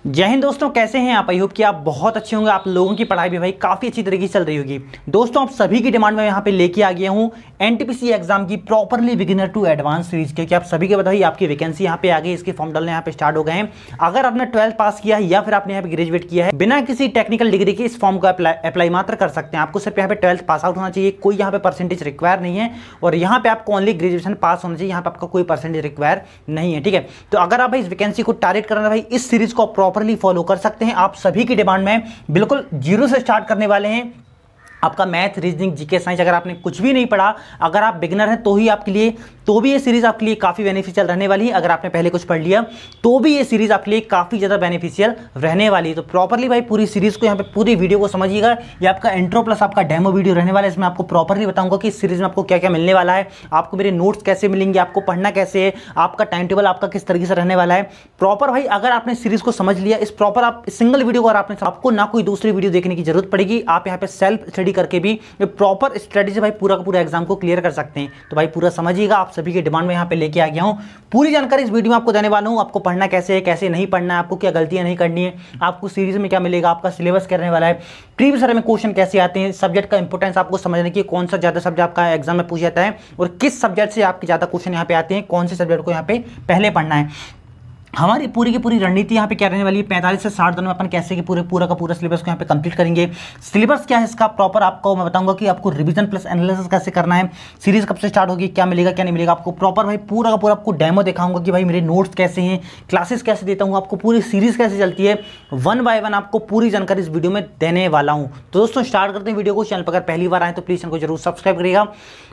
जय हिंद दोस्तों, कैसे हैं आप। आई होप कि आप बहुत अच्छे होंगे। आप लोगों की पढ़ाई भी भाई काफ़ी अच्छी तरीके से चल रही होगी। दोस्तों आप सभी की डिमांड में यहाँ पे लेके आ गया हूँ एनटीपीसी एग्जाम की properly beginner to advance series, क्योंकि आप सभी के बताइए आपकी वैकेंसी यहाँ पे आ गई, इसके फॉर्म डालने यहाँ पे स्टार्ट हो गए हैं। अगर आपने 12th पास किया है या फिर आपने यहाँ पे ग्रेजुएट किया है, बिना किसी टेक्निकल डिग्री के इस फॉर्म को अप्लाई मात्र कर सकते हैं। आपको सिर्फ यहाँ पे 12th पास आउट होना चाहिए, कोई यहाँ पे परसेंटेज रिक्वायर नहीं है। और यहाँ पे आपको ओनली ग्रेजुएशन पास होना चाहिए, यहाँ पे आपका कोई परसेंटेज रिक्वायर नहीं है। ठीक है, तो अगर आप भाई इस वैकेंसी को टारगेट करना भाई इस सीरीज को प्रॉपरली फॉलो कर सकते हैं। आप सभी की डिमांड में बिल्कुल जीरो से स्टार्ट करने वाले हैं। आपका मैथ, रीजनिंग, जीके, साइंस अगर आपने कुछ भी नहीं पढ़ा, अगर आप बिगिनर हैं तो ही आपके लिए ये सीरीज आपके लिए काफ़ी बेनिफिशियल रहने वाली है। अगर आपने पहले कुछ पढ़ लिया तो भी ये सीरीज आपके लिए काफ़ी ज़्यादा बेनिफिशियल रहने वाली है। तो प्रॉपरली भाई पूरी सीरीज को यहाँ पे पूरी वीडियो को समझिएगा। ये आपका इंट्रो प्लस आपका डेमो वीडियो रहने वाला है। इसमें आपको प्रॉपरली बताऊंगा कि इस सीरीज में आपको क्या क्या मिलने वाला है, आपको मेरे नोट्स कैसे मिलेंगे, आपको पढ़ना कैसे है, आपका टाइम टेबल आपका किस तरीके से रहने वाला है। प्रॉपर भाई अगर आपने सीरीज को समझ लिया, इस प्रॉपर आप सिंगल वीडियो को और आपको ना कोई दूसरी वीडियो देखने की जरूरत पड़ेगी। आप यहाँ पे सेल्फ स्टडी करके भी प्रॉपर स्ट्रेटजी से भाई पूरा का पूरा एग्जाम को क्लियर कर सकते हैं। तो भाई पूरा समझिएगा। आप सभी के डिमांड में यहाँ पे लेके आ गया हूँ, पूरी जानकारी इस वीडियो में आपको देने वाला हूँ। आपको पढ़ना कैसे है, कैसे नहीं पढ़ना है, आपको क्या गलतियां नहीं करनी है, आपको सीरीज में क्या मिलेगा, आपका सिलेबस क्या रहने वाला है, प्रीवियस ईयर में क्वेश्चन कैसे आते हैं, सब्जेक्ट का इंपोर्टेंस आपको समझने की, कौन सा ज्यादा सब्जेक्ट आपका एग्जाम में पूछा जाता है और किस सब्जेक्ट से आपके ज्यादा क्वेश्चन यहाँ पे आते हैं, कौन से सब्जेक्ट को यहाँ पे पहले पढ़ना है। हमारी पूरी की पूरी रणनीति यहाँ पे क्या रहने वाली है, 45 से 60 दिन में अपन कैसे कि पूरा का पूरा सिलेबस को यहाँ पे कंप्लीट करेंगे। सिलेबस क्या है इसका प्रॉपर आपको मैं बताऊंगा कि आपको रिवीजन प्लस एनालिसिस कैसे करना है, सीरीज कब से स्टार्ट होगी, क्या मिलेगा क्या नहीं मिलेगा। आपको प्रॉपर भाई पूरा का पूरा आपको डेमो दिखाऊंगा कि भाई मेरे नोट्स कैसे हैं, क्लासेस कैसे देता हूँ, आपको पूरी सीरीज कैसे चलती है, 1 by 1 आपको पूरी जानकारी इस वीडियो में देने वाला हूँ। तो दोस्तों स्टार्ट करते हैं वीडियो को। चैनल पर अगर पहली बार आए तो प्लीज चैनल को जरूर सब्सक्राइब करिएगा,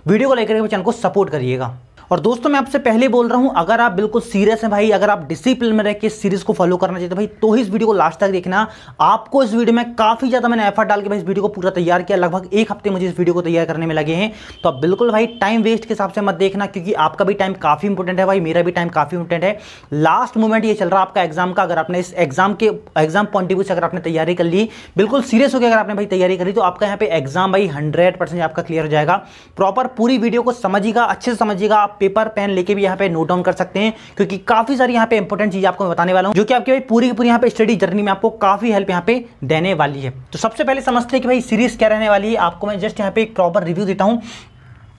वीडियो को लेकर चैनल को सपोर्ट करिएगा। और दोस्तों मैं आपसे पहले बोल रहा हूं, अगर आप बिल्कुल सीरियस हैं भाई, अगर आप डिसिप्लिन में रह के इस सीरीज को फॉलो करना चाहते भाई तो ही इस वीडियो को लास्ट तक देखना। आपको इस वीडियो में काफी ज्यादा मैंने एफर्ट डाल के भाई इस वीडियो को पूरा तैयार किया, लगभग 1 हफ्ते मुझे इस वीडियो को तैयार करने में लगे हैं। तो आप बिल्कुल भाई टाइम वेस्ट के हिसाब से मत देखना, क्योंकि आपका भी टाइम काफी इंपॉर्टेंट है भाई, मेरा भी टाइम काफी इंपॉर्टेंट है। लास्ट मोमेंट ये चल रहा है आपका एग्जाम का। अगर आपने इस एग्जाम पॉइंट ऑफ व्यू से अगर आपने तैयारी कर ली, बिल्कुल सीरियस होकर अगर आपने भाई तैयारी करी, तो आपका यहाँ पे एग्जाम भाई 100% आपका क्लियर हो जाएगा। प्रॉपर पूरी वीडियो को समझिएगा, अच्छे से समझिएगा। आप पेपर पेन लेके यहाँ पे नोट डाउन कर सकते हैं, क्योंकि काफी सारी यहाँ पे इंपॉर्टेंट चीज आपको मैं बताने वाला हूं, जो कि आपके भाई पूरी की पूरी यहाँ पे स्टडी जर्नी में आपको काफी हेल्प यहाँ पे देने वाली है। तो सबसे पहले समझते हैं कि भाई सीरीज क्या रहने वाली है। आपको मैं जस्ट यहाँ पे एक प्रॉपर रिव्यू देता हूं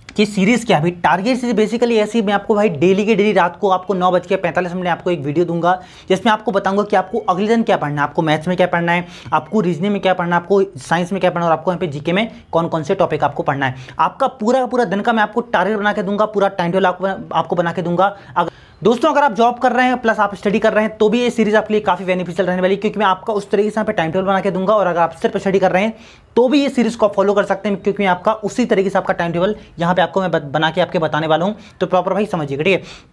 कि सीरीज क्या है भाई। टारगेट सीरीज बेसिकली ऐसी, मैं आपको भाई डेली के डेली रात को आपको 9:45 आपको एक वीडियो दूंगा, जिसमें आपको बताऊंगा कि आपको अगले दिन क्या पढ़ना है, आपको मैथ्स में क्या पढ़ना है, आपको रीजनिंग में क्या पढ़ना है, आपको साइंस में क्या पढ़ना है, और आपको यहाँ पे जीके में कौन कौन से टॉपिक आपको पढ़ना है। आपका पूरा दिन का मैं आपको टारगेट बना के दूंगा, पूरा टाइम टेबल आपको बना के दूंगा। दोस्तों अगर आप जॉब कर रहे हैं प्लस आप स्टडी कर रहे हैं तो भी ये सीरीज आपके लिए काफी बेनिफिशियल रहने वाली है, क्योंकि मैं आपका उस तरीके से यहाँ पे टाइम टेबल बना के दूंगा। और अगर आप सिर्फ स्टडी कर रहे हैं तो भी ये सीरीज को फॉलो कर सकते हैं, क्योंकि मैं आपका उसी तरीके से आपका टाइम टेबल यहाँ पे आपको मैं बना के आपके बताने वाला हूँ। तो प्रॉपर भाई समझिएगा, ठीक है।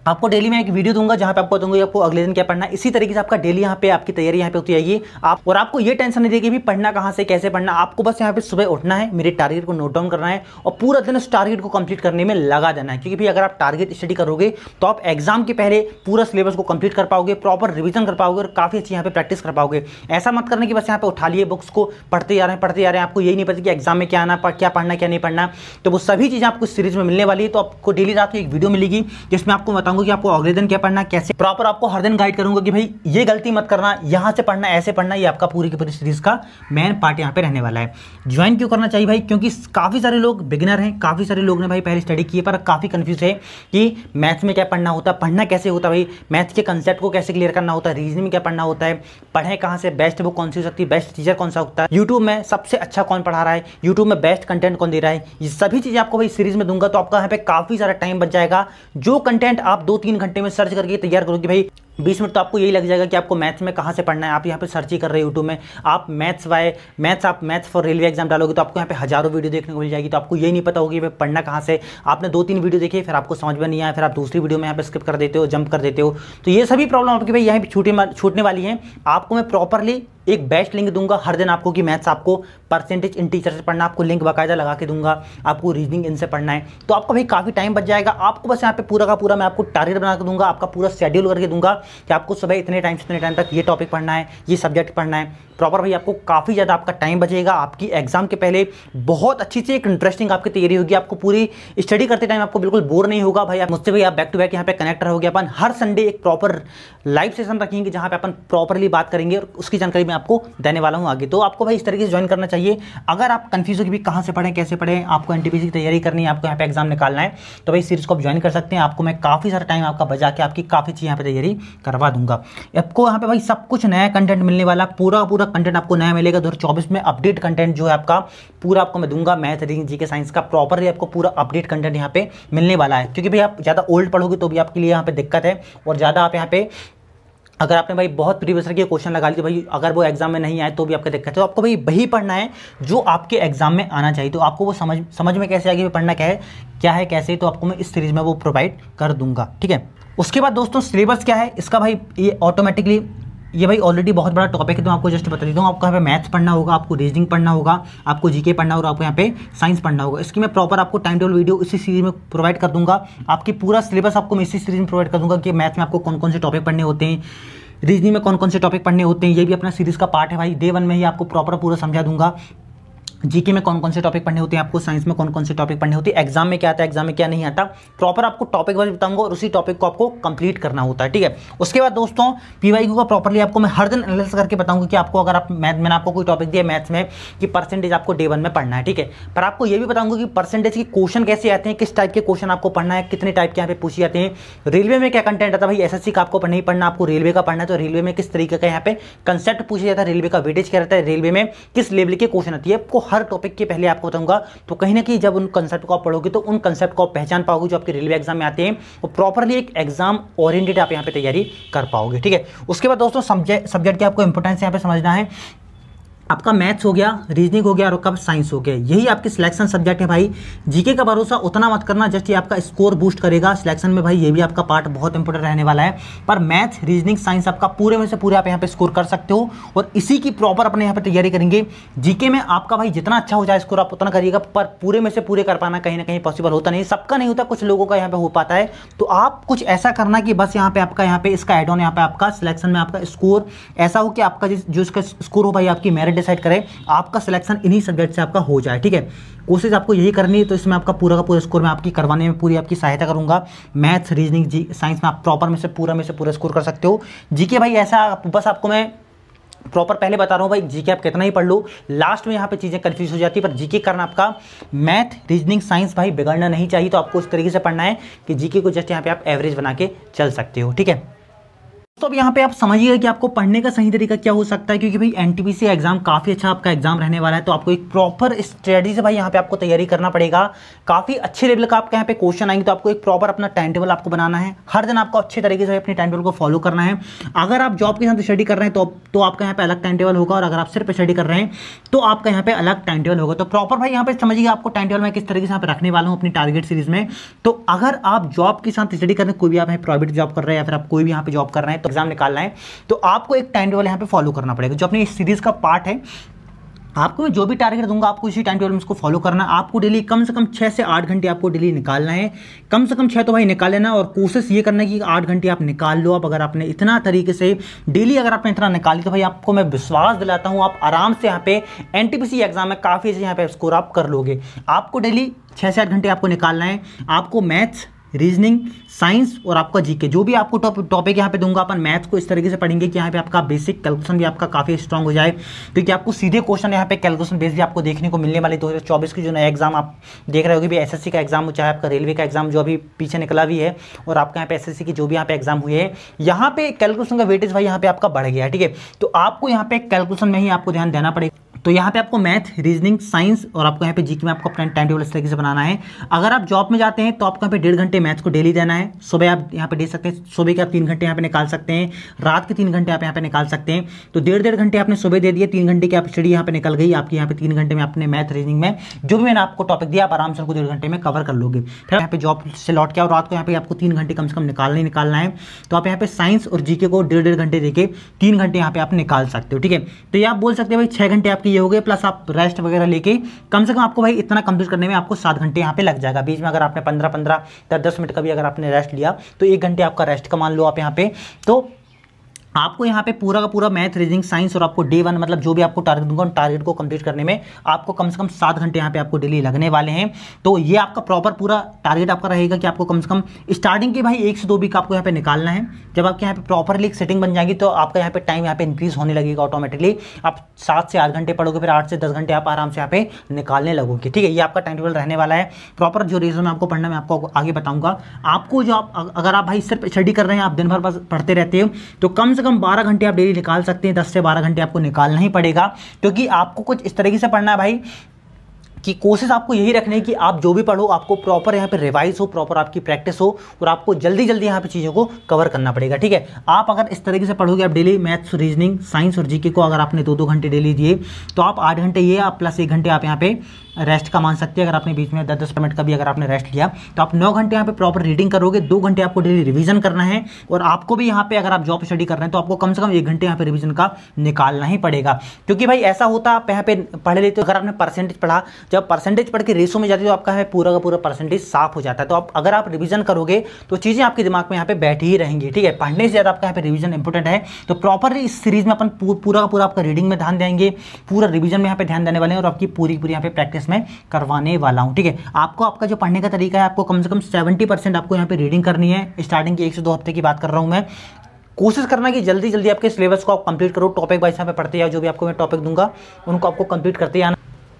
आपको डेली मैं एक वीडियो दूंगा जहां पे आपको बताऊंगा आपको अगले दिन क्या पढ़ना है। इसी तरीके से आपका डेली यहाँ पे आपकी तैयारी यहाँ पे होती आएगी। और आपको ये टेंशन नहीं देगी भी पढ़ना कहाँ से कैसे पढ़ना। आपको बस यहाँ पे सुबह उठना है, मेरे टारगेट को नोट डाउन करना है और पूरा दिन उस टारगेट को कंप्लीट करने में लगा देना है। क्योंकि भाई अगर आप टारगेट स्टडी करोगे तो आप एग्जाम के पहले पूरा सिलेबस को कंप्लीट कर पाओगे, प्रॉपर रिविजन कर पाओगे और काफी अच्छी यहाँ पे प्रैक्टिस कर पाओगे। ऐसा मत करने की बस यहाँ पे उठा लिए बुक्स को पढ़ते जा रहे हैं, आपको यही नहीं पता कि एग्जाम में क्या आना, क्या पढ़ना क्या नहीं पढ़ना। तो वो सभी चीजें आपको सीरीज में मिलने वाली है। तो आपको डेली रात को एक वीडियो मिलेगी जिसमें आपको बताऊंगा कि आपको अगले दिन पढ़ना कैसे, प्रॉपर आपको हर दिन गाइड करूंगा कि भाई ये गलती मत करना, यहां से पढ़ना, ऐसे पढ़ना। ये आपका पूरी की पूरी सीरीज का मेन पार्ट यहां पे रहने वाला है। ज्वाइन क्यों करना चाहिए भाई, क्योंकि काफी सारे लोग बिगिनर हैं, काफी सारे लोग ने भाई पहले स्टडी किए पर काफी कंफ्यूज है कि मैथ्स में क्या पढ़ना होता है, पढ़ना कैसे होता है भाई, मैथ्स के कंसेप्ट को कैसे क्लियर करना होता है, रीजनिंग में क्या पढ़ना होता है, पढ़े कहां से, बेस्ट बुक कौन सी हो सकती है, बेस्ट टीचर कौन सा होता है, यूट्यूब में सबसे अच्छा कौन पढ़ा रहा है, यूट्यूब में बेस्ट कंटेंट कौन दे रहा है। ये सभी चीजें आपको भाई सीरीज में दूंगा। तो आपका यहाँ पे काफी सारा टाइम बच जाएगा। जो कंटेंट आप 2-3 घंटे में सर्च करके तैयार करोगे भाई 20 मिनट तो आपको यही लग जाएगा कि आपको मैथ्स में कहाँ से पढ़ना है। आप यहाँ पे सर्च ही कर रहे हो यूट्यूब में, आप मैथ्स फॉर रेलवे एग्जाम डालोगे तो आपको यहाँ पे हजारों वीडियो देखने को मिल जाएगी। तो आपको यही नहीं पता होगी कि पढ़ना कहाँ से। आपने 2-3 वीडियो देखी, फिर आपको समझ में नहीं आया, फिर आप दूसरी वीडियो में यहाँ पे स्किप कर देते हो, जंप कर देते हो। तो ये सभी प्रॉब्लम आपकी भाई यहाँ पे छूटने वाली है। आपको मैं प्रॉपरली एक बेस्ट लिंक दूंगा हर दिन आपको कि मैथ्स आपको परसेंटेज इन टीचर से पढ़ना, आपको लिंक बाकायदा लगा के दूंगा, आपको रीजनिंग इनसे पढ़ना है, तो आपको भाई काफ़ी टाइम बच जाएगा। आपको बस यहाँ पे पूरा का पूरा मैं आपको टारगेट बना के दूंगा, आपका पूरा शेड्यूल करके दूंगा कि आपको सुबह इतने टाइम से इतने टाइम तक ये टॉपिक पढ़ना है, ये सब्जेक्ट पढ़ना है प्रॉपर। भाई आपको काफ़ी ज़्यादा आपका टाइम बचेगा, आपकी एग्जाम के पहले बहुत अच्छी से एक इंटरेस्टिंग आपकी तैयारी होगी, आपको पूरी स्टडी करते टाइम आपको बिल्कुल बोर नहीं होगा। भाई आप मुझसे भाई आप बैक टू बैक यहाँ पे कनेक्ट रहोगे। अपन हर संडे एक प्रॉपर लाइव सेशन रखेंगे जहाँ पे अपन प्रॉपरली बात करेंगे और उसकी जानकारी मैं आपको देने वाला हूँ आगे। तो आपको भाई इस तरीके से ज्वाइन करना चाहिए। अगर आप कंफ्यूज हो कि भी कहाँ से पढ़ें, कैसे पढ़ें, आपको एनटीपीसी की तैयारी करनी है, आपको यहाँ पे एग्जाम निकालना है, तो भाई सीरीज को आप ज्वाइन कर सकते हैं। आपको मैं काफ़ी सारा टाइम आपका बचा के आपकी काफ़ी चीज़ यहाँ पे तैयारी करवा दूंगा। आपको यहाँ पे भाई सब कुछ नया कंटेंट मिलने वाला, पूरा कंटेंट आपको नया मिलेगा। 2024 में अपडेट कंटेंट जो है आपका पूरा आपको मैं दूंगा, मैथ, रीजनिंग, जीके, साइंस का प्रॉपरली आपको पूरा अपडेट कंटेंट यहाँ पे मिलने वाला है। क्योंकि भाई आप ज़्यादा ओल्ड पढ़ोगे तो भी आपके लिए यहाँ पे दिक्कत है, और ज़्यादा आप यहाँ पे अगर आपने भाई बहुत प्रीवियस के क्वेश्चन लगा लिए भाई अगर वो एग्जाम में नहीं आए तो भी आपका दिक्कत है। तो आपको भाई वही पढ़ना है जो आपके एग्जाम में आना चाहिए। तो आपको वो समझ में कैसे आगे पढ़ना क्या है कैसे, तो आपको मैं इस सीरीज में वो प्रोवाइड कर दूंगा, ठीक है। उसके बाद दोस्तों सिलेबस क्या है इसका, भाई ये ऑटोमेटिकली ये भाई ऑलरेडी बहुत बड़ा टॉपिक है, तो आपको जस्ट बता देता हूँ। आपको यहाँ पे मैथ्स पढ़ना होगा, आपको रीजनिंग पढ़ना होगा, आपको जीके पढ़ना होगा, आपको यहाँ पे साइंस पढ़ना होगा। इसकी मैं प्रॉपर आपको टाइम टेबल वीडियो इसी सीरीज में प्रोवाइड कर दूंगा। आपकी पूरा सिलेबस आपको मैं इसी सीरीज में प्रोवाइड कर दूंगा कि मैथ्स में आपको कौन कौन से टॉपिक पढ़ने होते हैं, रीजनिंग में कौन कौन से टॉपिक पढ़ने होते हैं, ये भी अपना सीरीज का पार्ट है भाई। डे 1 में ही आपको प्रॉपर पूरा समझा दूंगा। जीके में कौन कौन से टॉपिक पढ़ने होते हैं, आपको साइंस में कौन कौन से टॉपिक पढ़ने होते हैं, एग्जाम में क्या आता है, एग्जाम में क्या नहीं आता, प्रॉपर आपको टॉपिक वाइज बताऊंगा और उसी टॉपिक को आपको कंप्लीट करना होता है, ठीक है। उसके बाद दोस्तों पीवाईक्यू का प्रॉपरली आपको मैं हर दिन एनालिसिस करके बताऊंगा कि आपको अगर आप मैंने आपको कोई टॉपिक दिया मैथ्स में कि परसेंटेज आपको डे 1 में पढ़ना है, ठीक है। पर आपको ये भी बताऊंगा कि परसेंटेज के क्वेश्चन कैसे आते हैं, किस टाइप के क्वेश्चन आपको पढ़ना है, कितने टाइप के यहाँ पे पूछे जाते हैं, रेलवे में क्या कंटेंट आता है। भाई एसएससी का आपको नहीं पढ़ना, आपको रेलवे का पढ़ना है, तो रेलवे में किस तरीके का यहाँ पे कंसेप्ट पूछा जाता है, रेलवे का वेटेज क्या रहता है, रेलवे में किस लेवल के क्वेश्चन आती है, आपको हर टॉपिक के पहले आपको बताऊंगा। तो कहीं ना कहीं जब उन कंसेप्ट को आप पढ़ोगे तो उन कंसेप्ट को आप पहचान पाओगे जो आपके रेलवे एग्जाम में आते हैं, और प्रॉपरली एक एग्जाम ओरिएंटेड आप यहाँ पे तैयारी कर पाओगे, ठीक है। उसके बाद दोस्तों सब्जेक्ट की आपको इंपॉर्टेंस यहाँ पे समझना है। आपका मैथ्स हो गया, रीजनिंग हो गया और आपका साइंस हो गया, यही आपके सिलेक्शन सब्जेक्ट है भाई। जीके का भरोसा उतना मत करना, जस्ट ये आपका स्कोर बूस्ट करेगा सिलेक्शन में भाई, ये भी आपका पार्ट बहुत इंपॉर्टेंट रहने वाला है। पर मैथ्स, रीजनिंग, साइंस आपका पूरे में से पूरे आप यहाँ पे स्कोर कर सकते हो, और इसी की प्रॉपर अपने यहाँ पे तैयारी करेंगे। जीके में आपका भाई जितना अच्छा हो जाए स्कोर आप उतना करिएगा, पर पूरे में से पूरे कर पाना कहीं ना कहीं पॉसिबल होता नहीं, सबका नहीं होता, कुछ लोगों का यहाँ पे हो पाता है। तो आप कुछ ऐसा करना कि बस यहाँ पे आपका यहाँ पे इसका एड ऑन यहाँ पे आपका सिलेक्शन में आपका स्कोर ऐसा हो कि आपका जो इसका स्कोर हो भाई आपकी मेरिट डिसाइड करे, आपका सिलेक्शन इन्हीं सब्जेक्ट से आपका हो जाए, ठीक है। कोशिश आपको यही करनी है। तो इसमें आपका पूरा का पूरा स्कोर मैं आपकी करवाने में पूरी आपकी सहायता करूंगा। मैथ्स, रीजनिंग, साइंस में आप प्रॉपर में से पूरा स्कोर कर सकते हो। जीके भाई ऐसा बस आपको मैं प्रॉपर पहले बता रहा हूँ भाई, जीके आप कितना ही पढ़ लो, लास्ट में यहाँ पे चीज़ें कंफ्यूज हो जाती है। पर जीके करना आपका मैथ, रीजनिंग, साइंस भाई बिगड़ना नहीं चाहिए। तो आपको इस तरीके से पढ़ना है कि जीके को जस्ट यहाँ पे आप एवरेज बना के चल सकते हो, ठीक है। तो अब यहाँ पे आप समझिएगा कि आपको पढ़ने का सही तरीका क्या हो सकता है, क्योंकि भाई एनटीपीसी एग्जाम काफी अच्छा आपका एग्जाम रहने वाला है। तो आपको एक प्रॉपर स्ट्रेटजी से भाई यहाँ पे आपको तैयारी करना पड़ेगा। काफी अच्छे लेवल का आपके यहाँ पे क्वेश्चन आएंगे, तो आपको एक प्रॉपर अपना टाइम टेबल आपको बनाना है। हर दिन आपको अच्छे तरीके से अपने टाइम टेबल को फॉलो करना है। अगर आप जॉब के साथ स्टडी कर रहे हैं तो आपका यहाँ पे अलग टाइम टेबल होगा, और अगर आप सिर्फ स्टडी कर रहे हैं तो आपका यहाँ पे अलग टाइम टेबल होगा। तो प्रॉपर भाई यहाँ पे समझिएगा आपको टाइम टेबल मैं किस तरीके से यहाँ पे रखने वाला हूँ अपनी टारगेट सीरीज में। तो अगर आप जॉब के साथ स्टडी कर रहे हैं, कोई भी आप प्राइवेट जॉब कर रहे हैं या फिर आप कोई भी यहाँ पे जॉब कर रहे हैं, तो एग्जाम निकालना है, तो आपको एक टाइम टेबल यहाँ पे फॉलो करना पड़ेगा जो अपनी इस सीरीज का पार्ट है। आपको मैं जो भी टारगेट दूंगा आपको इसी टाइम टेबल में इसको फॉलो करना है। आपको डेली कम से कम 6 से 8 घंटे आपको डेली निकालना है। कम से कम 6 तो भाई निकाल लेना, और कोशिश ये करना है कि 8 घंटे आप निकाल लो। अब अगर आपने इतना तरीके से डेली अगर आपने इतना निकाली तो भाई आपको मैं विश्वास दिलाता हूँ आप आराम से यहाँ पे एनटीपीसी एग्जाम में काफ़ी अच्छे यहाँ पे स्कोर आप कर लोगे। आपको डेली 6 से 8 घंटे आपको निकालना है। आपको मैथ्स, रीजनिंग, साइंस और आपका जीके जो भी आपको टॉपिक यहाँ पे दूंगा, अपन मैथ्स को इस तरीके से पढ़ेंगे कि यहाँ पे आपका बेसिक कैलकुलेशन भी आपका काफ़ी स्ट्रांग हो जाए, क्योंकि आपको सीधे क्वेश्चन यहाँ पे कैलकुलेशन बेस भी आपको देखने को मिलने वाले। 2024 की जो नया एग्जाम आप देख रहे होगे भी, एसएससी का एग्जाम हो चाहे आपका रेलवे का एग्जाम जो अभी पीछे निकला भी है, और आपका यहाँ पे एसएससी की जो भी यहाँ पे एग्जाम हुए हैं, यहाँ पे कैलकुलेशन का वेटेज भाई यहाँ पे आपका बढ़ गया है, ठीक है। तो आपको यहाँ पे कैलकुलेशन में ही आपको ध्यान देना पड़ेगा। तो यहाँ पे आपको मैथ, रीजनिंग, साइंस और आपको यहाँ पे जीके में आपको अपना टाइम टेबल इस तरीके से बनाना है। अगर आप जॉब में जाते हैं तो आपको यहाँ पे 1.5 घंटे मैथ्स को डेली देना है। सुबह आप यहाँ पे दे सकते हैं, सुबह के आप 3 घंटे यहाँ पे निकाल सकते हैं, रात के 3 घंटे आप यहाँ पे निकाल सकते हैं। तो 1.5 घंटे आपने सुबह दे दिए, 3 घंटे की आप स्टडी यहाँ पे निकल गई आपकी। यहाँ पे 3 घंटे में अपने मैथ, रीजनिंग में जो भी मैंने आपको टॉपिक दिया आप आराम से उनको 1.5 घंटे में कवर कर लोगे। फिर यहाँ पे जॉब से लौट के और रात को यहाँ पे आपको 3 घंटे कम से कम निकालना है। तो आप यहाँ पे साइंस और जीके को 1.5 घंटे देके 3 घंटे यहाँ पे आप निकाल सकते हो, ठीक है। तो ये आप बोल सकते हैं भाई 6 घंटे आपकी चाहिए होगे, प्लस आप रेस्ट वगैरह लेके कम से कम आपको भाई इतना कंप्लीट करने में आपको 7 घंटे यहाँ पे लग जाएगा। बीच में अगर आपने 15-15 10 मिनट का भी अगर आपने रेस्ट लिया तो 1 घंटे आपका रेस्ट का मान लो आप यहाँ पे। तो आपको यहाँ पे पूरा का पूरा मैथ, रीजनिंग, साइंस और आपको डे 1 मतलब जो भी आपको टारगेट दूंगा उन टारगेट को कंप्लीट करने में आपको कम से कम 7 घंटे यहाँ पे आपको डेली लगने वाले हैं। तो ये आपका प्रॉपर पूरा टारगेट आपका रहेगा कि आपको कम से कम स्टार्टिंग के भाई 1 से 2 वीक आपको यहाँ पे निकालना है। जब आपके यहाँ पे प्रॉपरली एक सेटिंग बन जाएगी तो आपका यहाँ पे टाइम यहाँ पे इंक्रीज होने लगेगा ऑटोमेटिकली। आप 7 से 8 घंटे पढ़ोगे, फिर 8 से 10 घंटे आप आराम से यहाँ पे निकालने लगोगे। ठीक है, ये आपका टाइम टेबल रहने वाला है। प्रॉपर जो रीजन आपको पढ़ना मैं आपको आगे बताऊंगा। आपको जो आप अगर आप भाई सिर्फ स्टडी कर रहे हैं, आप दिन भर बस पढ़ते रहते हो, तो कम से कम 12 घंटे आप निकाल सकते हैं। 10 से 12 घंटे आपको निकालना ही पड़ेगा, क्योंकि आपको कुछ इस तरीके से पढ़ना है भाई कि कोशिश आपको यही रखनी है कि आप जो भी पढ़ो आपको प्रॉपर यहाँ पे रिवाइज हो, प्रॉपर आपकी प्रैक्टिस हो और आपको जल्दी जल्दी यहाँ पे चीज़ों को कवर करना पड़ेगा। ठीक है, आप अगर इस तरीके से पढ़ोगे, आप डेली मैथ्स, रीजनिंग, साइंस और जीके को अगर आपने 2-2 घंटे डेली दिए तो आप 8 घंटे ये आप प्लस 1 घंटे आप यहाँ पे रेस्ट का मान सकते हैं। अगर आपने बीच में 10-10 मिनट का भी अगर आपने रेस्ट लिया तो आप 9 घंटे यहाँ पे प्रॉपर रीडिंग करोगे, 2 घंटे आपको डेली रिवीजन करना है। और आपको भी यहाँ पे अगर आप जॉब स्टडी कर रहे हैं तो आपको कम से कम 1 घंटे यहाँ पे रिवीजन का निकालना ही पड़ेगा। क्योंकि भाई ऐसा होता है आप यहाँ पे पढ़ लेते हो, अगर आपने परसेंटेज पढ़ा, जब परसेंटेज पढ़ के रेशो में जाती है तो आपका है पूरा का पूरा परसेंटेज साफ हो जाता है। तो आप अगर आप रिवीजन करोगे तो चीज़ें आपके दिमाग में यहाँ पे बैठी ही रहेंगी। ठीक है, पढ़ने से ज़्यादा आपका यहाँ पे रिवीजन इंपॉर्टेंट है। तो प्रॉपरली इस सीरीज में अपन पूरा का पूरा आपका रीडिंग में ध्यान देंगे, पूरा रिवीजन में यहाँ पे ध्यान देने वाले हैं और आपकी पूरी यहाँ पे प्रैक्टिस में करवाने वाला हूँ। ठीक है, आपको आपका जो पढ़ने का तरीका है, आपको कम से कम 70% आपको यहाँ पे रीडिंग करनी है। स्टार्टिंग के 1 से 2 हफ्ते की बात कर रहा हूँ मैं। कोशिश करना कि जल्दी जल्दी आपके सिलेबस को आप कंप्लीट करो, टॉपिक वाइज यहाँ पे पढ़ते जाओ। जो भी आपको मैं टॉपिक दूंगा उनको आपको कंप्लीट करते जाना।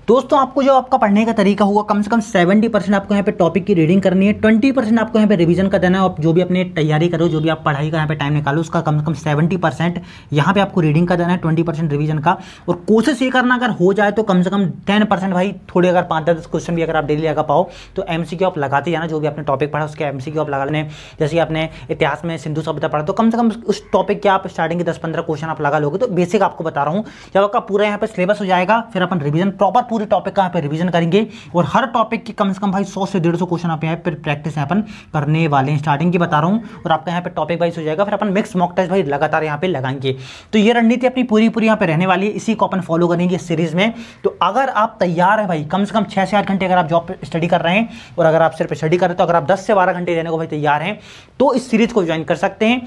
दोस्तों, आपको जो आपका पढ़ने का तरीका होगा, कम से कम 70% आपको यहाँ पे टॉपिक की रीडिंग करनी है, 20% आपको यहाँ पे रिवीजन का देना है। और जो भी अपने तैयारी करो, जो भी आप पढ़ाई का यहाँ पे टाइम निकालो, उसका कम से कम 70% यहाँ पे आपको रीडिंग का देना है, 20% रिवीजन का। और कोशिश ये करना अगर हो जाए तो कम से कम 10% भाई, थोड़े अगर 5-10 क्वेश्चन भी अगर आप डेली लगा पाओ तो MCQ आप लगाते जाना। जो भी आपने टॉपिक पढ़ा उसके MCQ आप लगा लेने। जैसे आपने इतिहास में सिंधु सभ्यता पढ़ा तो कम से कम उस टॉपिक के आप स्टार्टिंग के 10-15 क्वेश्चन आप लगा लोगे। तो बेसिक आपको बता रहा हूँ, जब आपका पूरा यहाँ पे सिलेबस हो जाएगा फिर अपन रिवीजन प्रॉपर पूरे टॉपिक का यहाँ पे रिवीजन करेंगे। और हर टॉपिक की कम से कम भाई 100 से 150 क्वेश्चन आप यहाँ पे प्रैक्टिस यहाँ पर करने वाले हैं। स्टार्टिंग की बता रहा हूँ और आपका यहाँ पे टॉपिक वाइज हो जाएगा। फिर अपन मिक्स मॉक टेस्ट भाई लगातार यहाँ पे लगाएंगे। तो ये रणनीति अपनी पूरी यहाँ पे रहने वाली है, इसी को अपन फॉलो करेंगे इस सीरीज में। तो अगर आप तैयार है भाई, कम से कम 6 से 8 घंटे अगर आप जॉब पे स्टडी कर रहे हैं और अगर आप सिर्फ स्टडी कर रहे हैं तो अगर आप 10 से 12 घंटे देने को भाई तैयार हैं तो इस सीरीज को ज्वाइन कर सकते हैं।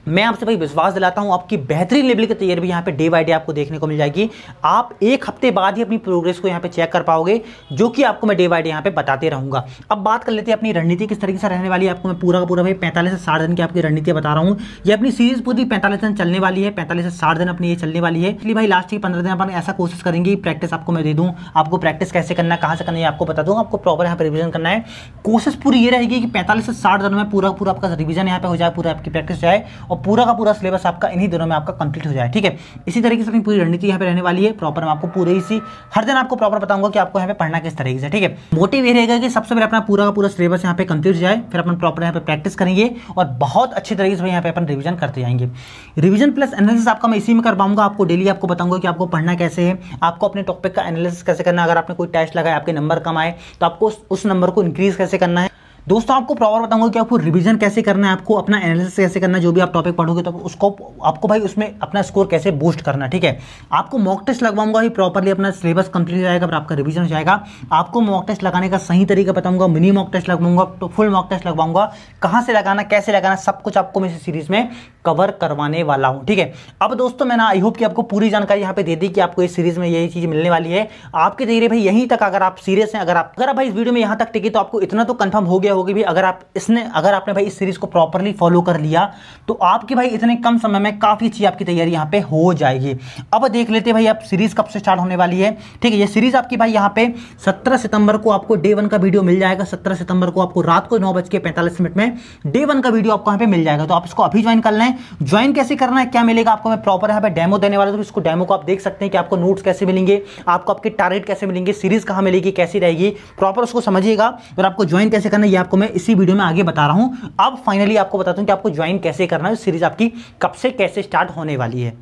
मैं आपसे भाई विश्वास दिलाता हूं आपकी बेहतरीन लेवल की तैयारी भी यहाँ पे डे बाय डे आपको देखने को मिल जाएगी। आप 1 हफ्ते बाद ही अपनी प्रोग्रेस को यहाँ पे चेक कर पाओगे, जो कि आपको मैं डे बाय डे यहाँ पे बताते रहूंगा। अब बात कर लेते हैं अपनी रणनीति किस तरीके से रहने वाली है। आपको मैं पूरा का पूरा भाई 45 से 60 दिन की आपकी रणनीति बता रहा हूँ। ये अपनी सीरीज पूरी 45 दिन चलने वाली है, 45 से 60 दिन अपनी ये चलने वाली है। इसलिए भाई लास्ट के 15 दिन अपन ऐसा कोशिश करेंगे प्रैक्टिस आपको मैं दे दूँ। आपको प्रैक्टिस कैसे करना है, कहाँ से करना है आपको बता दूँ। आपको प्रॉपर यहाँ पे रिविजन करना है। कोशिश पूरी ये रहेगी कि 45 से 60 दिन में पूरा आपका रिविजन यहाँ पे हो जाए, पूरा आपकी प्रैक्टिस जाए और पूरा का पूरा सिलेबस आपका इन्हीं दिनों में आपका कंप्लीट हो जाए। ठीक है, इसी तरीके से अपनी पूरी रणनीति यहाँ पे रहने वाली है। प्रॉपर मैं आपको पूरे इसी हर दिन आपको प्रॉपर बताऊंगा कि आपको यहाँ पे पढ़ना किस तरीके से। ठीक है, मोटिव ये रहेगा कि सबसे पहले अपना पूरा का पूरा सिलेबस यहाँ पे कंप्लीट हो जाए, फिर अपन प्रॉपर यहाँ पे प्रैक्टिस करेंगे और बहुत अच्छे तरीके से यहाँ पे अपन रिवीजन करते जाएंगे। रिवीजन प्लस एनालिसिस आपका मैं इसी में कर पाऊंगा। आपको डेली आपको बताऊंगा कि आपको पढ़ना कैसे है, आपको अपने टॉपिक का एनालिसिस कैसे करना है। अगर आपने कोई टेस्ट लगाया, आपके नंबर कम आए तो आपको उस नंबर को इंक्रीज कैसे करना है। दोस्तों, आपको प्रॉपर बताऊंगा कि आपको रिवीजन कैसे करना है, आपको अपना एनालिसिस कैसे करना है। जो भी आप टॉपिक पढ़ोगे तो उसको आपको भाई उसमें अपना स्कोर कैसे बूस्ट करना है। ठीक है, आपको मॉक टेस्ट लगवाऊंगा ही, प्रॉपरली अपना सिलेबस कंप्लीट हो जाएगा, फिर आपका रिवीजन हो जाएगा। आपको मॉक टेस्ट लगाने का सही तरीका बताऊंगा, मिनी मॉक टेस्ट लगवाऊंगा तो फुल मॉक टेस्ट लगवाऊंगा, कहाँ से लगाना, कैसे लगाना, सब कुछ आपको मैं इस सीरीज में कवर करवाने वाला हूं। ठीक है, अब दोस्तों मैंने आई होप कि आपको पूरी जानकारी यहाँ पे दे दी कि आपको इस सीरीज में यही चीज मिलने वाली है। आपके तैयारी भाई यहीं तक अगर आप सीरियस हैं, अगर आप भाई इस वीडियो में यहाँ तक टिके तो आपको इतना तो कंफर्म हो गया होगी भी अगर आपने भाई इस सीरीज को प्रॉपरली फॉलो कर लिया तो आपकी भाई इतने कम समय में काफी अच्छी आपकी तैयारी यहाँ पे हो जाएगी। अब देख लेते हैं भाई आप सीरीज कब से स्टार्ट होने वाली है। ठीक है, ये सीरीज आपकी भाई यहाँ पे 17 सितंबर को आपको डे 1 का वीडियो मिल जाएगा। 17 सितंबर को आपको रात को 9:45 में डे 1 का वीडियो आपको यहाँ पे मिल जाएगा। तो आप इसको अभी ज्वाइन कर लें। ज्वाइन कैसे करना है, क्या मिलेगा आपको, मैं प्रॉपर यहाँ पे डेमो देने वाला हूं। इसको डेमो को आप देख सकते हैं कि आपको नोट्स कैसे मिलेंगे, आपको आपके टारगेट कैसे मिलेंगे, सीरीज कहां मिलेगी, कैसी रहेगी, प्रॉपर उसको समझिएगा। और आपको ज्वाइन कैसे करना है ये आपको मैं इसी वीडियो में आगे बता रहा हूं। अब फाइनली आपको बताता हूं कि आपको ज्वाइन कैसे करना है, सीरीज आपकी कब से कैसे स्टार्ट होने वाली है।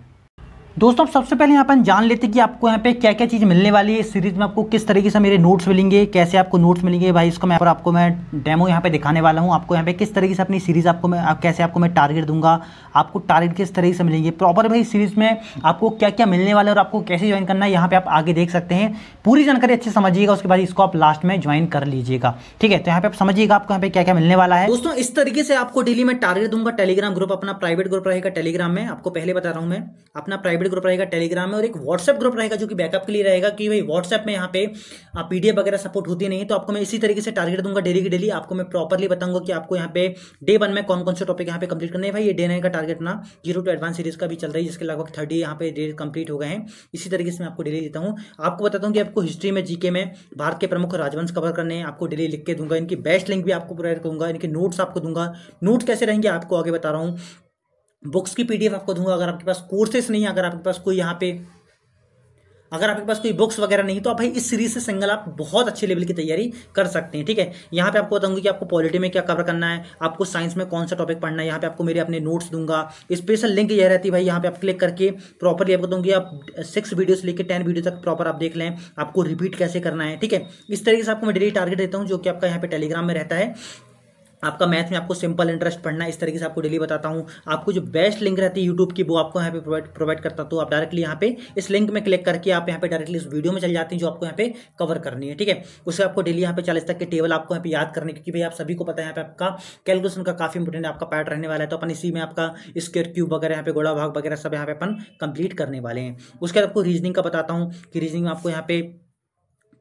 दोस्तों अब सबसे पहले यहाँ पर जान लेते हैं कि आपको यहाँ पे क्या क्या चीज़ मिलने वाली है इस सीरीज में, आपको किस तरीके से मेरे नोट्स मिलेंगे, कैसे आपको नोट्स मिलेंगे भाई। इसको मैं आपको डेमो यहाँ पे दिखाने वाला हूँ, आपको यहाँ पे किस तरीके से अपनी सीरीज आपको कैसे आपको मैं टारगेट दूंगा, आपको टारगेट किस तरीके से मिलेंगे प्रॉपर भाई सीरीज में, आपको क्या क्या मिलने वाला है और आपको कैसे ज्वाइन करना है, यहाँ पे आप आगे देख सकते हैं। पूरी जानकारी अच्छे समझिएगा, उसके बाद इसको आप लास्ट में ज्वाइन कर लीजिएगा, ठीक है। तो यहाँ पे आप समझिएगा आपको यहाँ पे क्या क्या मिलने वाला है। दोस्तों इस तरीके से आपको डेली में टारगेट दूंगा। टेलीग्राम ग्रुप अपना प्राइवेट ग्रुप रहेगा टेलीग्राम में, आपको पहले बता रहा हूँ मैं, अपना प्राइवेट ग्रुप रहेगा टेलीग्राम में, और एक व्हाट्सएप ग्रुप रहेगा जो कि बैकअप के लिए रहेगा कि भाई व्हाट्सएप में यहाँ पे पीडीएफ वगैरह सपोर्ट होती नहीं है। तो आपको मैं इसी तरीके से टारगेट दूंगा डेली की डेली, आपको मैं प्रॉपरली बताऊंगा कि आपको यहाँ पे डे 1 में कौन कौन से टॉपिक यहाँ पे कंप्लीट करने हैं। भाई ये डे 9 का टारगेट ना 0 टू एडवांस सीरीज का भी चल रही है, जिसके लगभग 30 यहाँ पे डे कंप्लीट हो गए हैं। इसी तरीके से मैं आपको डेली देता हूँ। आपको बताता हूँ कि आपको हिस्ट्री में, जीके में भारत के प्रमुख राजवंश कवर करने हैं, आपको डेली लिख के दूंगा। इनकी बेस्ट लिंक भी आपको प्रोवाइड करूंगा, इनके नोट्स आपको दूंगा। नोट्स कैसे रहेंगे आपको आगे बता रहा हूँ। बुक्स की पीडीएफ आपको दूंगा। अगर आपके पास कोर्सेस नहीं है, अगर आपके पास कोई यहाँ पे अगर आपके पास कोई बुक्स वगैरह नहीं, तो आप भाई इस सीरीज से सिंगल आप बहुत अच्छे लेवल की तैयारी कर सकते हैं, ठीक है। यहाँ पे आपको बताऊंगी कि आपको पॉलिटी में क्या कवर करना है, आपको साइंस में कौन सा टॉपिक पढ़ना है। यहाँ पे आपको मेरे अपने नोट्स दूंगा। स्पेशल लिंक यह रहती है भाई, यहाँ पे आप क्लिक करके प्रॉपरली आपको दूंगी, आप 6 वीडियो से लेकर 10 वीडियो तक प्रॉपर आप देख लें, आपको रिपीट कैसे करना है, ठीक है। इस तरीके से आपको मैं डेली टारगेट देता हूँ, जो कि आपका यहाँ पे टेलीग्राम में रहता है। आपका मैथ में आपको सिंपल इंटरेस्ट पढ़ना है, इस तरीके से आपको डेली बताता हूँ। आपको जो बेस्ट लिंक रहती है यूट्यूब की, वो आपको यहाँ पे प्रोवाइड करता हूँ। तो आप डायरेक्टली यहाँ पे इस लिंक में क्लिक करके आप यहाँ पे डायरेक्टली इस वीडियो में चल जाते हैं जो आपको यहाँ पे कवर करनी है, ठीक है। उससे आपको डेली यहाँ पे 40 तक के टेबल आपको यहाँ पे याद करने, क्योंकि भाई आप सभी को पता है यहाँ पे आपका कैलकुलेशन का काफी इंपोर्टेंट आपका पार्ट रहने वाला है। तो अपन इसी में आपका स्क्वायर क्यूब वगैरह, यहाँ पे गोला भाग वगैरह सब यहाँ पे अपन कंप्लीट करने वाले हैं। उसके बाद आपको रीजनिंग का बताता हूँ कि रीजनिंग में आपको यहाँ पे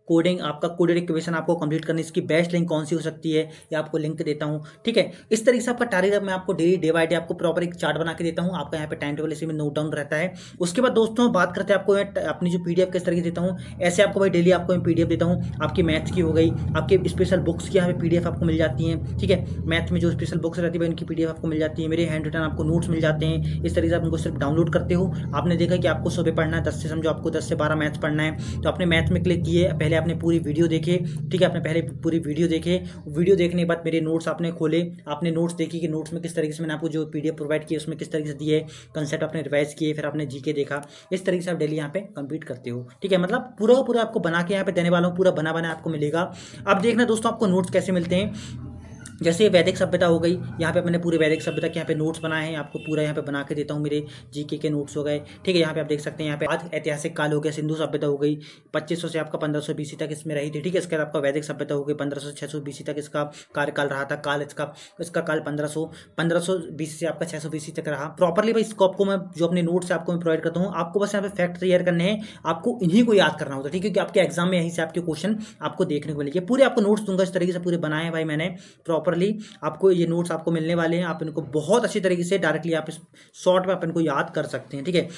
कोडिंग, आपका कोडेड इक्वेशन आपको कंप्लीट करनी, इसकी बेस्ट लिंक कौन सी हो सकती है, ये आपको लिंक देता हूँ, ठीक है। इस तरीके से आपका टारगेट मैं आपको डेली डे बाय डे आपको प्रॉपर एक चार्ट बना के देता हूँ। आपका यहाँ पे टाइम टेबल इसी में नोट डाउन रहता है। उसके बाद दोस्तों बात करते हैं आपको अपनी जो पीडीएफ किस तरीके से देता हूँ। ऐसे आपको भाई डेली आपको मैं पीडीएफ देता हूँ। आपकी मैथ्स की हो गई, आपके स्पेशल बुक्स की यहाँ पे पीडीएफ आपको मिल जाती है, ठीक है। मैथ में जो स्पेशल बुक्स रहती है उनकी पीडीएफ आपको मिल जाती है। मेरे हैंड रिटन आपको नोट्स मिल जाते हैं। इस तरीके से आप उनको सिर्फ डाउनलोड करते हो। आपने देखा कि आपको सुबह पढ़ना है 10 से, समझो आपको 10 से 12 मैथ्स पढ़ना है, तो आपने मैथ में क्लिक किए, पहले आपने पूरी वीडियो देखे, ठीक है। आपने पहले पूरी वीडियो देखे, वीडियो देखने के बाद मेरे नोट्स आपने खोले, आपने नोट्स देखी कि नोट्स में किस तरीके से मैंने आपको जो पीडीएफ प्रोवाइड किया उसमें किस तरीके से दिए, कंसेप्ट आपने रिवाइज किए, फिर आपने जीके देखा। इस तरीके से आप डेली यहाँ पे कंप्लीट करते हो, ठीक है। मतलब पूरा पूरा आपको बना के यहाँ पे देने वाला हूँ, पूरा बना बना आपको मिलेगा। अब देखना दोस्तों आपको नोट्स कैसे मिलते हैं। जैसे वैदिक सभ्यता हो गई, यहाँ पे मैंने पूरे वैदिक सभ्यता के यहाँ पे नोट्स बनाए हैं, आपको पूरा यहाँ पे बना के देता हूँ। मेरे जीके के नोट्स हो गए, ठीक है। यहाँ पे आप देख सकते हैं, यहाँ पे आज ऐतिहासिक काल हो गया, सिंधु सभ्यता हो गई 2500 से आपका 1500 बीसी तक इसमें रही थी, ठीक है। इसके बाद आपका वैदिक सभ्यता हो गई 1500 से 600 बीसी तक इसका कार्यकाल रहा था। काल इसका काल 1500 बीसी से आपका 600 बीसी तक रहा। प्रॉपरली भाई इसको आपको मैं जो अपने नोट्स आपको मैं प्रोवाइड करता हूँ, आपको बस यहाँ पे फैक्ट तैयार करने हैं, आपको इन्हीं को याद करना होता है, ठीक है। क्योंकि आपके एग्जाम में यहीं से आपके क्वेश्चन आपको देखने को मिलेंगे। पूरे आपको नोट्स दूंगा, इस तरीके से पूरे बनाए हैं भाई मैंने प्रॉपरली। आपको ये नोट्स आपको मिलने वाले हैं, आप इनको बहुत अच्छी तरीके से डायरेक्टली आप शॉर्ट में आप इनको याद कर सकते हैं, ठीक है।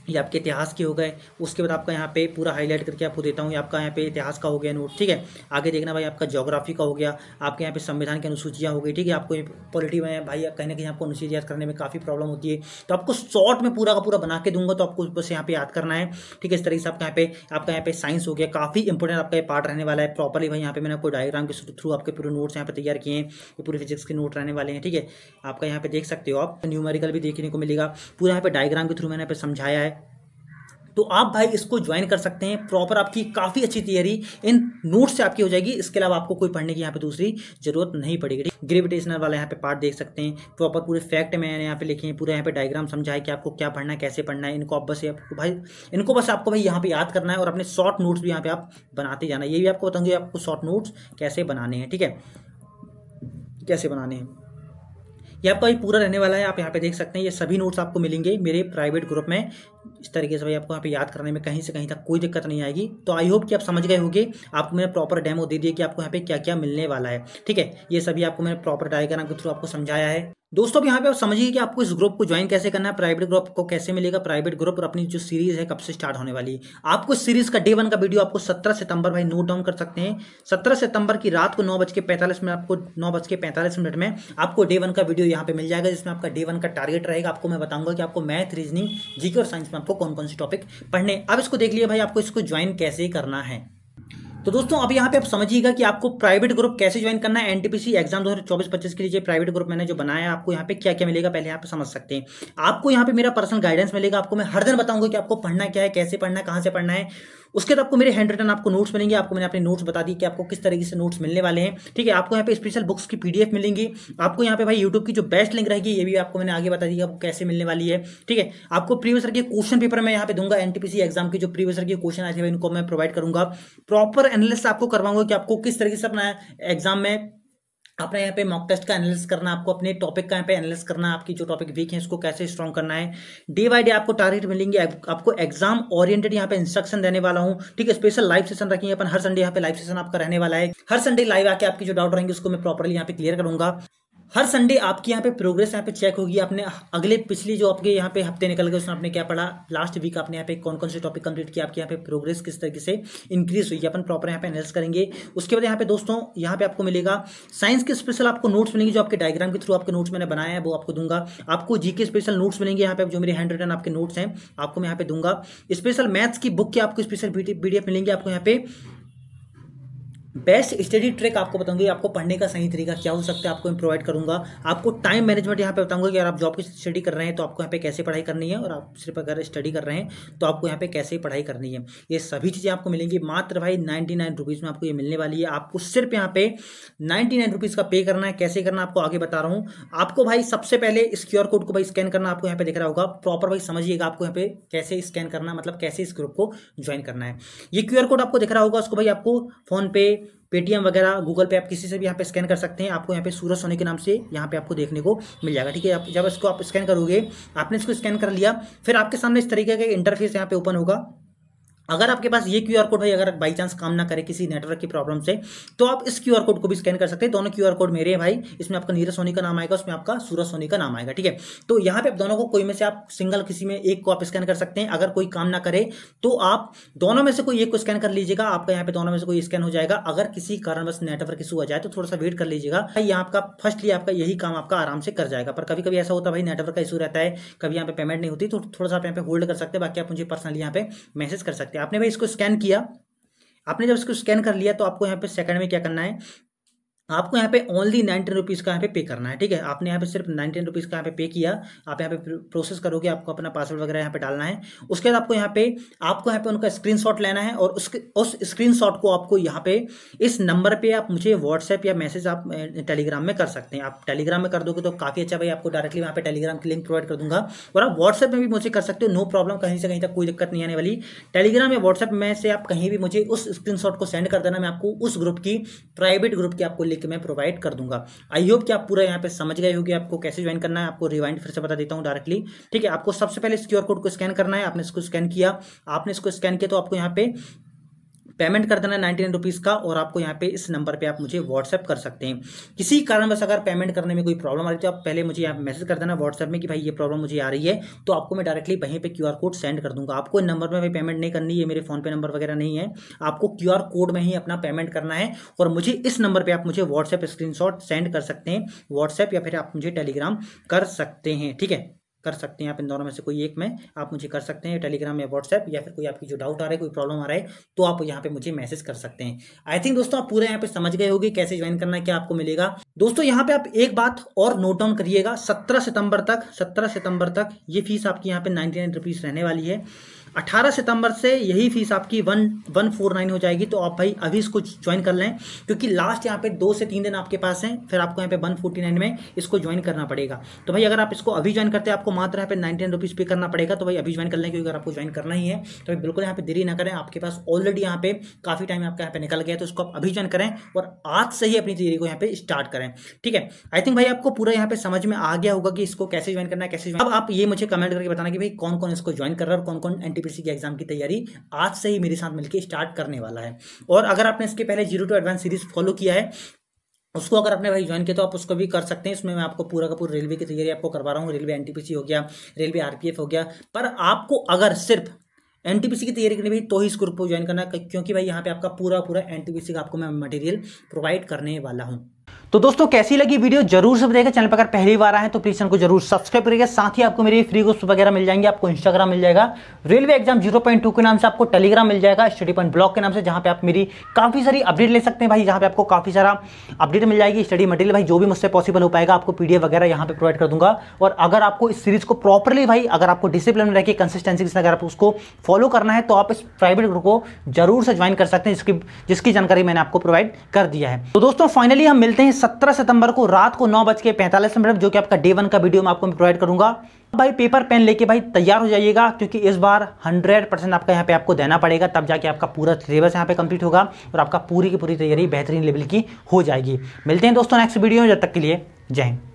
ये आपके इतिहास के हो गए। उसके बाद आपका यहाँ पे पूरा हाईलाइट करके आपको देता हूँ। ये आपका यहाँ पे इतिहास का हो गया नोट, ठीक है। आगे देखना भाई आपका ज्योग्राफी का हो गया, आपके यहाँ पे संविधान की अनुसूचियाँ हो गई, ठीक है। आपको पॉलिटी में भाई कहीं ना कहीं आपको अनुसूची याद करने में काफ़ी प्रॉब्लम होती है, तो आपको शॉर्ट में पूरा का पूरा बना के दूंगा, तो आपको बस यहाँ पे याद करना है, ठीक है। इस तरीके से आपका यहाँ पे साइंस हो गया, काफ़ी इंपॉर्टेंट आपका ये पार्ट रहने वाला है। प्रॉपरली भाई यहाँ पे मैंने आपको डायग्राम के थ्रू आपके पूरे नोट्स यहाँ पे तैयार किए हैं। ये पूरे फिजिक्स के नोट रहने वाले हैं, ठीक है। आपका यहाँ पे देख सकते हो, आप न्यूमेरिकल भी देखने को मिलेगा। पूरा यहाँ पे डायग्राम के थ्रू मैंने यहाँ पे समझाया है, तो आप भाई इसको ज्वाइन कर सकते हैं। प्रॉपर आपकी काफ़ी अच्छी तैयारी इन नोट्स से आपकी हो जाएगी। इसके अलावा आपको कोई पढ़ने की यहाँ पे दूसरी जरूरत नहीं पड़ेगी। ग्रेविटेशनल वाला यहाँ पे पार्ट देख सकते हैं, प्रॉपर पूरे फैक्ट मैंने यहाँ पे लिखे हैं, पूरा यहाँ पे डायग्राम समझा है कि आपको क्या पढ़ना है, कैसे पढ़ना है। इनको आप बस इनको बस आपको भाई यहाँ पे याद करना है, और अपने शॉर्ट नोट्स भी यहाँ पे आप बनाते जाना है। ये भी आपको बताऊंगी आपको शॉर्ट नोट्स कैसे बनाने हैं, ठीक है, कैसे बनाने हैं। ये आपका पूरा रहने वाला है। आप यहाँ पे देख सकते हैं, ये सभी नोट्स आपको मिलेंगे मेरे प्राइवेट ग्रुप में। इस तरीके से भाई आपको यहाँ पे याद करने में कहीं से कहीं तक कोई दिक्कत नहीं आएगी। तो आई होप कि आप समझ गए होंगे। आपको मैंने प्रॉपर डेमो दे दिया कि आपको यहाँ पे क्या क्या मिलने वाला है, ठीक है। ये सभी आपको मैंने प्रॉपर डायग्राम के थ्रू आपको समझाया है। दोस्तों अब यहाँ पे आप समझिए कि आपको इस ग्रुप को ज्वाइन कैसे करना है, प्राइवेट ग्रुप को कैसे मिलेगा। प्राइवेट ग्रुप और अपनी जो सीरीज है कब से स्टार्ट होने वाली है, आपको इस सीरीज का डे 1 का वीडियो आपको 17 सितंबर भाई नोट डाउन कर सकते हैं। 17 सितंबर की रात को 9:45 में आपको 9:45 में आपको डे 1 का वीडियो यहाँ पे मिल जाएगा, जिसमें आपका डे 1 का टारगेट रहेगा। आपको मैं बताऊंगा कि आपको मैथ, रीजनिंग, जीके और साइंस में आपको कौन कौन से टॉपिक पढ़ने। अब इसको देख लिया भाई, आपको इसको ज्वाइन कैसे करना है। तो दोस्तों अब यहाँ पे आप समझिएगा कि आपको प्राइवेट ग्रुप कैसे ज्वाइन करना है। एनटीपीसी एग्जाम 2024-25 के लिए प्राइवेट ग्रुप मैंने जो बनाया है, आपको यहाँ पे क्या क्या मिलेगा पहले यहाँ पे समझ सकते हैं। आपको यहाँ पे मेरा पर्सनल गाइडेंस मिलेगा, आपको मैं हर दिन बताऊंगा कि आपको पढ़ना क्या है, कैसे पढ़ना है, कहाँ से पढ़ना है। उसके बाद आपको मेरे हैंड रिटन आपको नोट्स मिलेंगे, आपको मैंने अपने नोट्स बता दी कि आपको किस तरीके से नोट्स मिलने वाले हैं, ठीक है। आपको यहाँ पे स्पेशल बुक्स की पीडीएफ मिलेंगी, आपको यहाँ पे भाई यूट्यूब की जो बेस्ट लिंक रहेगी ये भी आपको मैंने आगे बता दी आपको कैसे मिलने वाली है, ठीक है। आपको प्रीवियस ईयर के क्वेश्चन पेपर मैं यहाँ पे दूंगा, एनटीपीसी एग्जाम के जो प्रीवियस ईयर के क्वेश्चन आए थे इनको मैं प्रोवाइड करूंगा। प्रॉपर एनालिसिस आपको करवाऊंगा कि आपको किस तरीके से अपना एग्जाम में अपने यहाँ पे मॉक टेस्ट का एनालिसिस करना, आपको अपने टॉपिक का यहाँ पे एनालिसिस करना, आपकी जो टॉपिक वीक है इसको कैसे स्ट्रॉन्ग करना है। डे बाय डे आपको टारगेट मिलेंगे, आपको एग्जाम ओरिएंटेड यहाँ पे इंस्ट्रक्शन देने वाला हूँ, ठीक है। स्पेशल लाइव सेशन रखेंगे अपन, हर संडे यहाँ पे लाइव सेशन आपका रहने वाला है। हर संडे लाइव आके आपकी जो डाउट रहेंगे उसको मैं प्रॉपरली यहाँ पे क्लियर करूंगा। हर संडे आपकी यहाँ पे प्रोग्रेस यहाँ पे चेक होगी, आपने अगले पिछली जो आपके यहाँ पे हफ्ते निकल गए उसमें आपने क्या पढ़ा, लास्ट वीक आपने यहाँ पे कौन कौन से टॉपिक कंप्लीट किया, आपके यहाँ पे प्रोग्रेस किस तरीके से इंक्रीज हुई, अपन प्रॉपर यहाँ पे एनालिसिस करेंगे। उसके बाद यहाँ पे दोस्तों यहाँ पे आपको मिलेगा साइंस के स्पेशल आपको नोट्स मिलेंगे, जो आपके डायग्राम के थ्रू आपके नोट्स मैंने बनाया है वो आपको दूंगा। आपको जीके स्पेशल नोट्स मिलेंगे यहाँ पे, जो मेरे हैंड रिटन आपके नोट्स हैं आपको मैं यहाँ पे दूंगा। स्पेशल मैथ्स की बुक के आपको स्पेशल पीडीएफ मिलेंगे, आपको यहाँ पे बेस्ट स्टडी ट्रिक आपको बताऊंगी, आपको पढ़ने का सही तरीका क्या हो सकता है आपको मैं प्रोवाइड करूंगा। आपको टाइम मैनेजमेंट यहाँ पे बताऊंगा कि अगर आप जॉब की स्टडी कर रहे हैं तो आपको यहाँ पे कैसे पढ़ाई करनी है, और आप सिर्फ अगर स्टडी कर रहे हैं तो आपको यहाँ पे कैसे पढ़ाई करनी है। ये सभी चीज़ें आपको मिलेंगी मात्र भाई 99 रुपीज़ में आपको ये मिलने वाली है। आपको सिर्फ यहाँ पे 99 रुपीज़ का पे करना है। कैसे करना आपको आगे बता रहा हूँ। आपको भाई सबसे पहले इस क्यूआर कोड को भाई स्कैन करना, आपको यहाँ पे दिख रहा होगा, प्रॉपर भाई समझिएगा आपको यहाँ पे कैसे स्कैन करना, मतलब कैसे इस ग्रुप को ज्वाइन करना है। ये क्यूआर कोड आपको दिख रहा होगा, उसको भाई आपको फोन पे, पेटीएम वगैरह, गूगल पे, आप किसी से भी यहाँ पे स्कैन कर सकते हैं। आपको यहाँ पे सूरज सोनी के नाम से यहाँ पे आपको देखने को मिल जाएगा, ठीक है। आप जब इसको आप स्कैन करोगे, आपने इसको स्कैन कर लिया, फिर आपके सामने इस तरीके का इंटरफेस यहाँ पे ओपन होगा। अगर आपके पास ये क्यूआर कोड भाई अगर बाई चांस काम ना करे किसी नेटवर्क की प्रॉब्लम से, तो आप इस क्यूआर कोड को भी स्कैन कर सकते हैं। दोनों क्यूआर कोड मेरे हैं भाई, इसमें आपका नीरज सोनी का नाम आएगा, उसमें आपका सूरज सोनी का नाम आएगा, ठीक है। तो यहाँ पे आप दोनों को कोई में से आप सिंगल किसी में एक को आप स्कैन कर सकते हैं। अगर कोई काम ना करे तो आप दोनों में से कोई एक को स्कैन कर लीजिएगा, आपका यहाँ पे दोनों में से कोई स्कैन हो जाएगा। अगर किसी कारणवश नेटवर्क इशू आ जाए तो थोड़ा सा वेट कर लीजिएगा भाई, यहाँ आपका फर्स्टली आपका यही काम आपका आराम से कर जाएगा। पर कभी कभी ऐसा होता है भाई नेटवर्क का इशू रहता है, कभी यहाँ पे पेमेंट नहीं होती, तो थोड़ा सा आप यहाँ पे होल्ड कर सकते हैं। बाकी आप मुझे पर्सनली यहाँ पे मैसेज कर सकते हैं। आपने भाई इसको स्कैन किया, आपने जब इसको स्कैन कर लिया तो आपको यहाँ पे सेकंड में क्या करना है, आपको यहाँ पे ओनली 19 रुपीज़ का यहाँ पे पे करना है, ठीक है। आपने यहाँ पे सिर्फ 19 रुपीज़ का यहाँ पे किया, आप यहाँ पे प्रोसेस करोगे, आपको अपना पासवर्ड वगैरह यहाँ पे डालना है। उसके बाद आपको यहाँ पे उनका स्क्रीनशॉट लेना है, और उस स्क्रीनशॉट को आपको यहाँ पे इस नंबर पे आप मुझे व्हाट्सएप या मैसेज आप टेलीग्राम में कर सकते हैं। आप टेलीग्राम में कर दोगे तो काफ़ी अच्छा भाई, आपको डायरेक्टली वहाँ पे टेलीग्राम की लिंक प्रोवाइड कर दूंगा, और आप व्हाट्सएप में भी मुझे कर सकते हो, नो प्रॉब्लम, कहीं से कहीं तक कोई दिक्कत नहीं आने वाली। टेलीग्राम या व्हाट्सएप में से आप कहीं भी मुझे उस स्क्रीनशॉट को सेंड कर देना, मैं आपको उस ग्रुप की प्राइवेट ग्रुप की आपको लिंक मैं प्रोवाइड कर दूंगा। आई होप कि आप पूरा यहाँ पे समझ गए होंगे आपको कैसे ज्वाइन करना है। आपको रिवाइंड फिर से बता देता हूँ डायरेक्टली, ठीक है। आपको सबसे पहले इस क्यूआर कोड को स्कैन करना है। आपने इसको स्कैन किया, तो आपको यहाँ पे पेमेंट कर देना है 99 रुपीज़ का, और आपको यहाँ पे इस नंबर पे आप मुझे व्हाट्सएप कर सकते हैं। किसी कारणवश अगर पेमेंट करने में कोई प्रॉब्लम आ रही है तो आप पहले मुझे यहाँ मैसेज कर देना व्हाट्सएप में कि भाई ये प्रॉब्लम मुझे आ रही है, तो आपको मैं डायरेक्टली वहीं पे क्यूआर कोड सेंड कर दूंगा। आपको इन नंबर में भाई पेमेंट नहीं करनी है, मेरे फोन पे नंबर वगैरह नहीं है, आपको क्यूआर कोड में ही अपना पेमेंट करना है, और मुझे इस नंबर पर आप मुझे व्हाट्सएप स्क्रीनशॉट सेंड कर सकते हैं, व्हाट्सएप या फिर आप मुझे टेलीग्राम कर सकते हैं, ठीक है। कर सकते हैं आप इन दोनों में से कोई एक में आप मुझे कर सकते हैं, टेलीग्राम या व्हाट्सएप, या फिर कोई आपकी जो डाउट आ रहा है, कोई प्रॉब्लम आ रहा है, तो आप यहाँ पे मुझे मैसेज कर सकते हैं। आई थिंक दोस्तों आप पूरे यहाँ पे समझ गए होंगे कैसे ज्वाइन करना है, क्या आपको मिलेगा। दोस्तों यहाँ पे आप एक बात और नोट डाउन करिएगा, 17 सितंबर तक ये फीस आपकी यहाँ पे 99 रुपीज़ रहने वाली है। 18 सितंबर से यही फीस आपकी 149 हो जाएगी। तो आप भाई अभी इसको ज्वाइन कर लें, क्योंकि लास्ट यहाँ पे 2 से 3 दिन आपके पास हैं, फिर आपको यहाँ पे 149 में इसको ज्वाइन करना पड़ेगा। तो भाई अगर आप इसको अभी ज्वाइन करते हैं, आपको मात्र यहाँ पे 99 रुपीज़ पे करना पड़ेगा। तो भाई अभी ज्वाइन कर लें, क्योंकि अगर आपको ज्वाइन करना ही है तो भाई बिल्कुल यहाँ पे देरी ना करें। आपके पास ऑलरेडी यहाँ पे काफ़ी टाइम आपका यहाँ पे निकल गया, तो इसको आप अभी ज्वाइन करें और आज से ही अपनी तैयारी को यहाँ पे स्टार्ट करें, ठीक है। आई थिंक भाई आपको पूरा यहाँ पे समझ में आ गया होगा कि इसको कैसे ज्वाइन करना है, कैसे ज्वाइन। अब आप ये मुझे कमेंट करके बताना कि भाई कौन कौन इसको ज्वाइन कर रहा है और कौन कौन एनटीपीसी की एग्जाम की तैयारी आज से ही मेरे साथ मिलकर स्टार्ट करने वाला है। और अगर आपने इसके पहले 0 to एडवांस सीरीज फॉलो किया है, उसको अगर आपने भाई ज्वाइन किया तो आप उसको भी कर सकते हैं। इसमें मैं आपको पूरा का पूरा रेलवे की तैयारी आपको करवा रहा हूँ। रेलवे एनटीपीसी हो गया, रेलवे आरपीएफ हो गया। पर आपको अगर सिर्फ एनटीपीसी की तैयारी करनी भाई तो ही इस ग्रुप को ज्वाइन करना है, क्योंकि भाई यहाँ पे आपका पूरा एनटीपीसी का आपको मैं मटेरियल प्रोवाइड करने वाला हूँ। तो दोस्तों कैसी लगी वीडियो जरूर से बताइएगा। चैनल पर अगर पहली बार आए तो प्लीज चैनल को जरूर सब्सक्राइब करिएगा। साथ ही आपको मेरे फ्री कोर्स वगैरह मिल जाएंगे, आपको इंस्टाग्राम मिल जाएगा, रेलवे एग्जाम 0.2 के नाम से आपको टेलीग्राम मिल जाएगा, स्टडी पॉइंट ब्लॉग के नाम से, जहां पे आप मेरी काफी सारी अपडेट ले सकते हैं भाई, जहां पे आपको काफी सारा अपडेट मिल जाएगी, स्टडी मटेरियल भाई जो भी मुझसे पॉसिबल हो पाएगा आपको पीडीएफ वगैरह यहाँ पे प्रोवाइड कर दूंगा। और अगर आपको इस सीरीज को प्रॉपरली भाई, अगर आपको डिसिप्लिन में रहकर कंसिस्टेंसी के साथ अगर आप उसको फॉलो करना है तो आप इस प्राइवेट ग्रुप को जरूर से ज्वाइन कर सकते हैं, जिसकी जानकारी मैंने आपको प्रोवाइड कर दिया है। तो दोस्तों फाइनली हम मिलते हैं 17 सितंबर को रात को 9:45 जो कि आपका डे 1 का वीडियो मैं आपको प्रोवाइड करूंगा। भाई पेपर पेन लेके भाई तैयार हो जाइएगा, क्योंकि इस बार 100% आपका यहाँ पे आपको देना पड़ेगा, तब जाके आपका पूरा सिलेबस यहाँ पे कंप्लीट होगा और आपका पूरी की पूरी तैयारी बेहतरीन लेवल की हो जाएगी। मिलते हैं दोस्तों नेक्स्ट वीडियो में, जब तक के लिए जय हिंद।